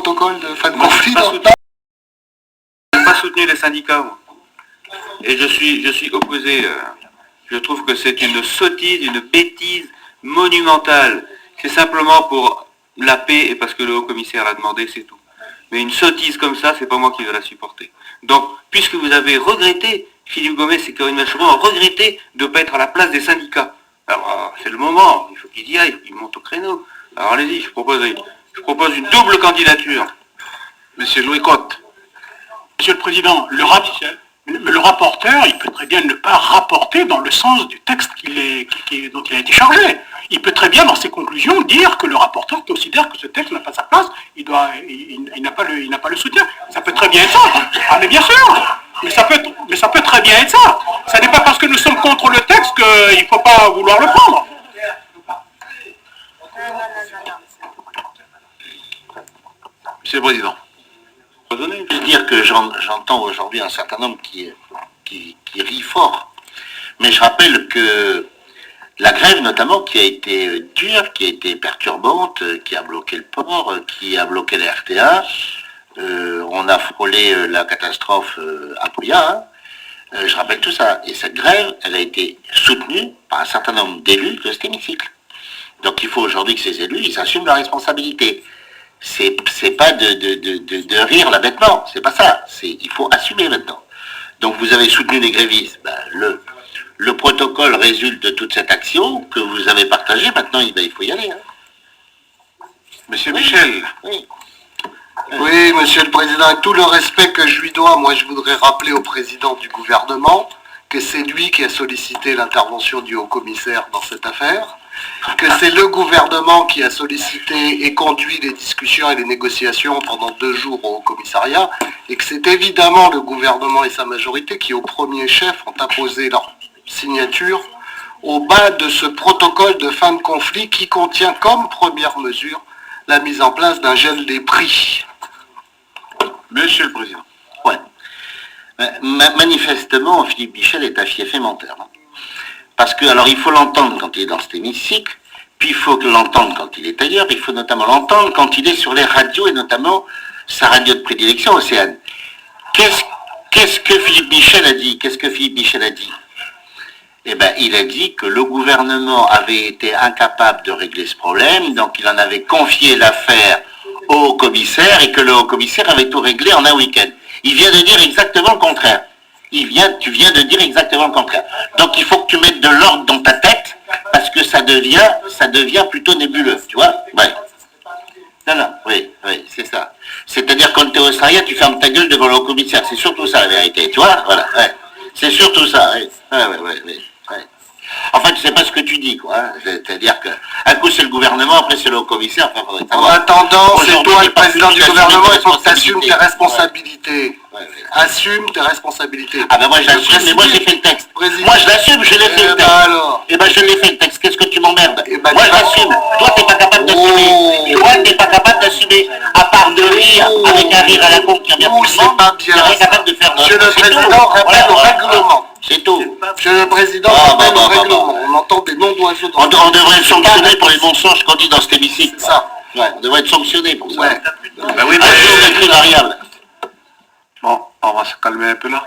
protocole de fin de conflit. Je n'ai pas soutenu les syndicats, moi. Et je suis opposé. Je trouve que c'est une sottise, une bêtise monumentale. C'est simplement pour la paix et parce que le haut-commissaire l'a demandé, c'est tout. Mais une sottise comme ça, c'est pas moi qui vais la supporter. Donc, puisque vous avez regretté, Philippe Gomès et Corinne Machero ont regretté de ne pas être à la place des syndicats. Alors, c'est le moment, il faut qu'ils y aillent, ils montent au créneau. Alors allez-y, je propose une double candidature. Monsieur Louis Cotte. Monsieur le Président, le rapporteur, il peut très bien ne pas rapporter dans le sens du texte dont il a été chargé. Il peut très bien, dans ses conclusions, dire que le rapporteur considère que ce texte n'a pas sa place, il n'a pas le soutien. Ça peut très bien être ça. Ah mais bien sûr. Mais ça peut très bien être ça. Ça n'est pas parce que nous sommes contre le texte qu'il ne faut pas vouloir le prendre. Monsieur le Président. Je veux dire que j'entends aujourd'hui un certain nombre qui rit fort. Mais je rappelle que la grève, notamment, qui a été dure, qui a été perturbante, qui a bloqué le port, qui a bloqué la RTA, on a frôlé la catastrophe à Pouillat, je rappelle tout ça. Et cette grève, elle a été soutenue par un certain nombre d'élus de cet hémicycle. Donc il faut aujourd'hui que ces élus, ils assument leurs responsabilités. C'est pas de rire là bêtement, c'est pas ça. Il faut assumer maintenant. Donc vous avez soutenu les grévistes. Ben, le protocole résulte de toute cette action que vous avez partagée. Maintenant, il faut y aller. Hein. Monsieur Michel. Oui. Oui, Monsieur le Président, avec tout le respect que je lui dois, moi je voudrais rappeler au Président du gouvernement que c'est lui qui a sollicité l'intervention du haut-commissaire dans cette affaire, que c'est le gouvernement qui a sollicité et conduit les discussions et les négociations pendant 2 jours au commissariat, et que c'est évidemment le gouvernement et sa majorité qui, au premier chef, ont apposé leur signature au bas de ce protocole de fin de conflit qui contient comme première mesure la mise en place d'un gel des prix. Monsieur le Président. Ouais. Manifestement, Philippe Michel est un fiefé menteur. Hein. Parce que, alors, il faut l'entendre quand il est dans cet hémicycle, puis il faut l'entendre quand il est ailleurs, il faut notamment l'entendre quand il est sur les radios, et notamment sa radio de prédilection, Océane. Qu'est-ce que Philippe Michel a dit? Eh bien, il a dit que le gouvernement avait été incapable de régler ce problème, donc il en avait confié l'affaire au haut-commissaire, et que le haut-commissaire avait tout réglé en un week-end. Il vient de dire exactement le contraire. Tu viens de dire exactement le contraire. Donc il faut que tu mettes de l'ordre dans ta tête, parce que ça devient plutôt nébuleux, tu vois? Ouais. Non, oui, c'est ça. C'est-à-dire quand tu es au Sarria, tu fermes ta gueule devant le haut-commissaire. C'est surtout ça la vérité, tu vois? Voilà, ouais. C'est surtout ça, ouais. Ouais. Enfin, tu sais pas ce que tu dis, quoi. Hein. C'est-à-dire que, un coup c'est le gouvernement, après c'est le haut-commissaire. Enfin, en attendant, c'est toi le président du gouvernement, il faut que tu assumes tes responsabilités. Ouais. Assume tes responsabilités. Ah ben moi je l'assume, mais moi j'ai fait le texte. Moi je l'assume, je l'ai fait le texte. Eh ben je l'ai fait le texte, qu'est-ce que tu m'emmerdes? Moi je l'assume. Toi t'es pas capable d'assumer. Toi t'es pas capable d'assumer. À part de rire, avec un rire à la con qui revient tout le monde, t'es rien capable de faire. Monsieur le Président, rappelle au règlement. C'est tout. Monsieur le Président, rappelle au règlement. On entend des noms d'oiseaux. On devrait être sanctionné pour les mensonges qu'on dit dans cet hémicycle. C'est ça. Ouais, on devrait être sanctionné pour ça. Ouais. Ben oui, mais un jour d'être variable. Bon, on va se calmer un peu là.